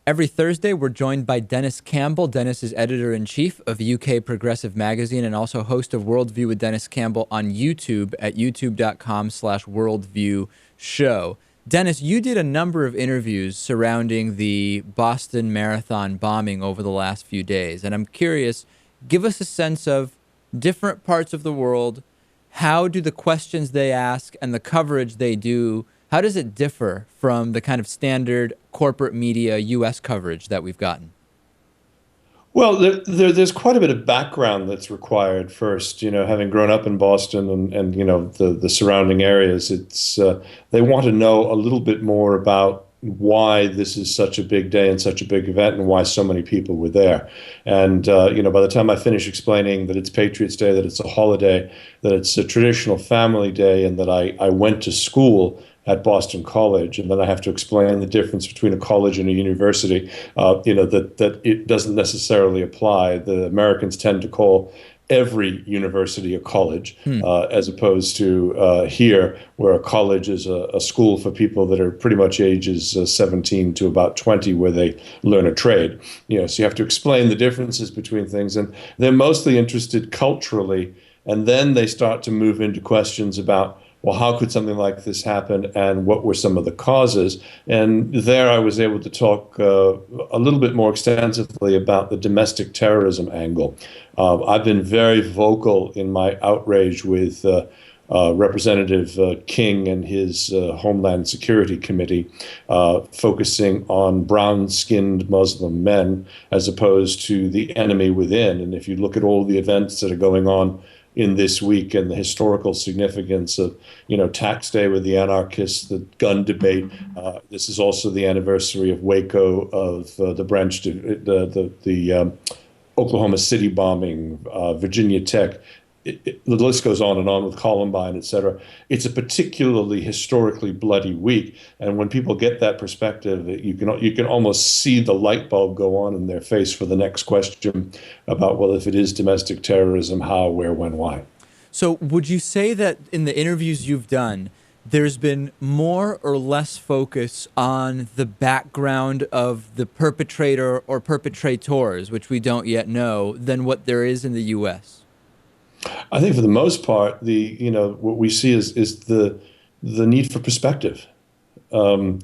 Every Thursday, we're joined by Denis Campbell. Denis is editor-in-chief of UK Progressive Magazine and also host of Worldview with Denis Campbell on YouTube at youtube.com/worldview show. Denis, you did a number of interviews surrounding the Boston Marathon bombing over the last few days, and I'm curious, give us a sense of different parts of the world. How do the questions they ask and the coverage they do, how does it differ from the kind of standard corporate media U.S. coverage that we've gotten? Well, there's quite a bit of background that's required first. Having grown up in Boston and the surrounding areas, they want to know a little bit more about why this is such a big day and such a big event and why so many people were there. And by the time I finish explaining that it's Patriots Day, that it's a holiday, that it's a traditional family day, and that I went to school at Boston College, and then I have to explain the difference between a college and a university, that it doesn't necessarily apply. The Americans tend to call every university a college, as opposed to here, where a college is a school for people that are pretty much ages 17 to about 20, where they learn a trade. So you have to explain the differences between things, and they're mostly interested culturally, and then they start to move into questions about, well, how could something like this happen, and what were some of the causes? And there I was able to talk a little bit more extensively about the domestic terrorism angle. I've been very vocal in my outrage with Representative King and his Homeland Security Committee, focusing on brown-skinned Muslim men as opposed to the enemy within. And if you look at all the events that are going on in this week and the historical significance of, Tax Day with the anarchists, the gun debate. This is also the anniversary of Waco, of the Oklahoma City bombing, Virginia Tech. The list goes on and on with Columbine, et cetera. It's a particularly historically bloody week, and when people get that perspective, you can almost see the light bulb go on in their face for the next question about, well, if it is domestic terrorism, how, where, when, why. So would you say that in the interviews you've done, there's been more or less focus on the background of the perpetrator or perpetrators, which we don't yet know, than what there is in the U.S.? I think for the most part, what we see is the need for perspective. I've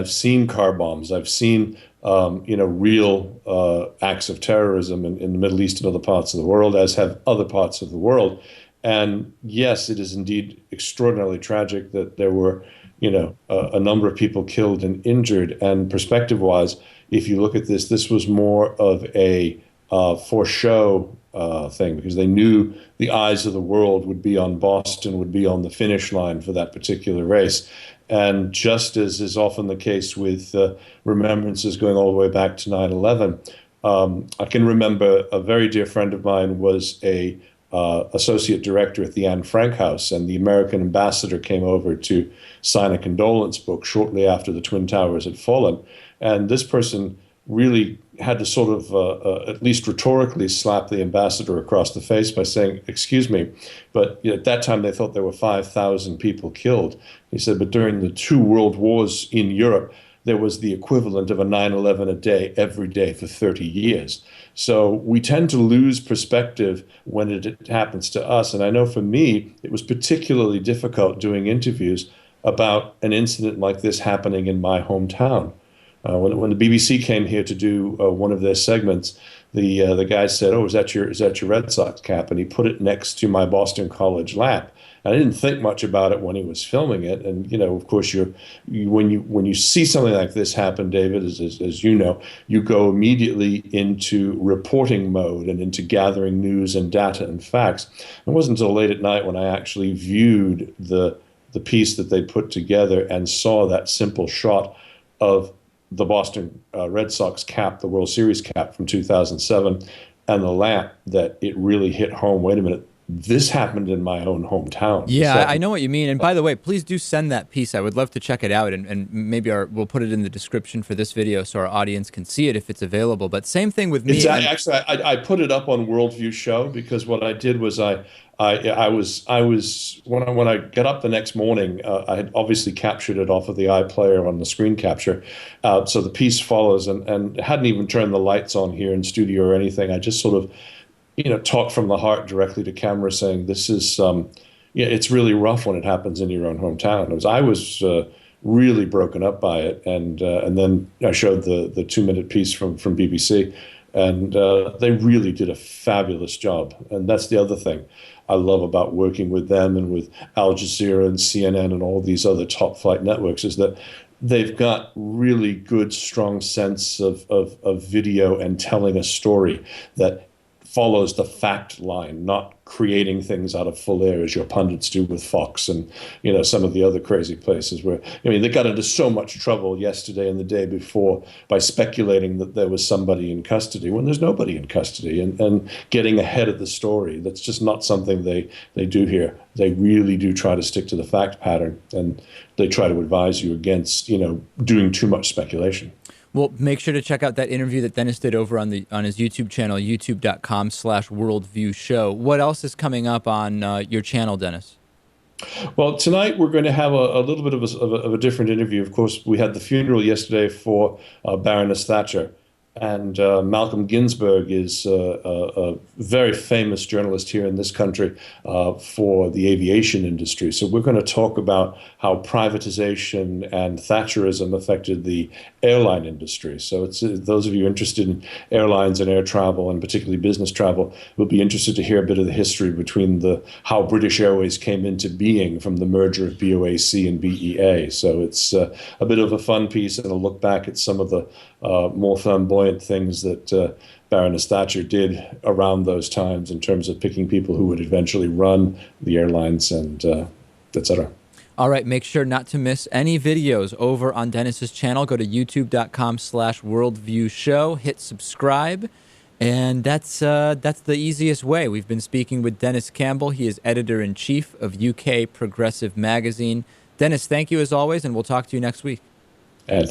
seen car bombs. I've seen real acts of terrorism in the Middle East and other parts of the world, as have other parts of the world. And yes, it is indeed extraordinarily tragic that there were a number of people killed and injured. And perspective-wise, if you look at this was more of a for show thing, because they knew the eyes of the world would be on Boston, would be on the finish line for that particular race. And just as is often the case with remembrances going all the way back to 9/11, I can remember a very dear friend of mine was a associate director at the Anne Frank House, and the American ambassador came over to sign a condolence book shortly after the Twin Towers had fallen. And this person really had to sort of, at least rhetorically, slap the ambassador across the face by saying, "Excuse me, but at that time they thought there were 5,000 people killed." He said, "But during the two world wars in Europe, there was the equivalent of a 9/11 a day, every day for 30 years. So we tend to lose perspective when it happens to us. And I know for me, it was particularly difficult doing interviews about an incident like this happening in my hometown. When the BBC came here to do one of their segments, the guy said, "Oh, is that your Red Sox cap?" And he put it next to my Boston College lamp. I didn't think much about it when he was filming it. And of course, when you see something like this happen, David, as you know, you go immediately into reporting mode and into gathering news and data and facts. It wasn't until late at night when I actually viewed the piece that they put together and saw that simple shot of the Boston Red Sox cap, the World Series cap from 2007, and the lamp, that it really hit home. Wait a minute, this happened in my own hometown. This Yeah, I happened. know what you mean. And by the way, please do send that piece. I would love to check it out, and maybe we'll put it in the description for this video so our audience can see it if it's available. But same thing with It's me. And actually I put it up on Worldview Show because what I did was I was when I got up the next morning, I had obviously captured it off of the iPlayer on the screen capture, so the piece follows, and hadn't even turned the lights on here in studio or anything. I just sort of talk from the heart directly to camera, saying this is yeah, it's really rough when it happens in your own hometown. I was really broken up by it, and then I showed the 2 minute piece from BBC, and they really did a fabulous job. And that's the other thing I love about working with them and with Al Jazeera and CNN and all these other top flight networks is that they've got really good, strong sense of video and telling a story that follows the fact line, not creating things out of full air as your pundits do with Fox and some of the other crazy places where they got into so much trouble yesterday and the day before by speculating that there was somebody in custody when there's nobody in custody, and getting ahead of the story. That's just not something they do here. They really do try to stick to the fact pattern, and they try to advise you against doing too much speculation. well, make sure to check out that interview that Dennis did over on his YouTube channel, youtube.com/worldview show. What else is coming up on your channel, Dennis? Well, tonight we're going to have a little bit of a different interview. Of course, we had the funeral yesterday for Baroness Thatcher, and Malcolm Ginsburg is a very famous journalist here in this country for the aviation industry. So we're going to talk about how privatization and Thatcherism affected the airline industry. So it's those of you interested in airlines and air travel, and particularly business travel, will be interested to hear a bit of the history between how British Airways came into being from the merger of BOAC and BEA. So it's a bit of a fun piece and a look back at some of the more flamboyant things that Baroness Thatcher did around those times in terms of picking people who would eventually run the airlines and et cetera. All right, make sure not to miss any videos over on Dennis's channel. Go to youtube.com/worldview show, hit subscribe, and that's the easiest way. We've been speaking with Denis Campbell. He is editor-in-chief of UK Progressive Magazine. Dennis, thank you as always, and we'll talk to you next week. And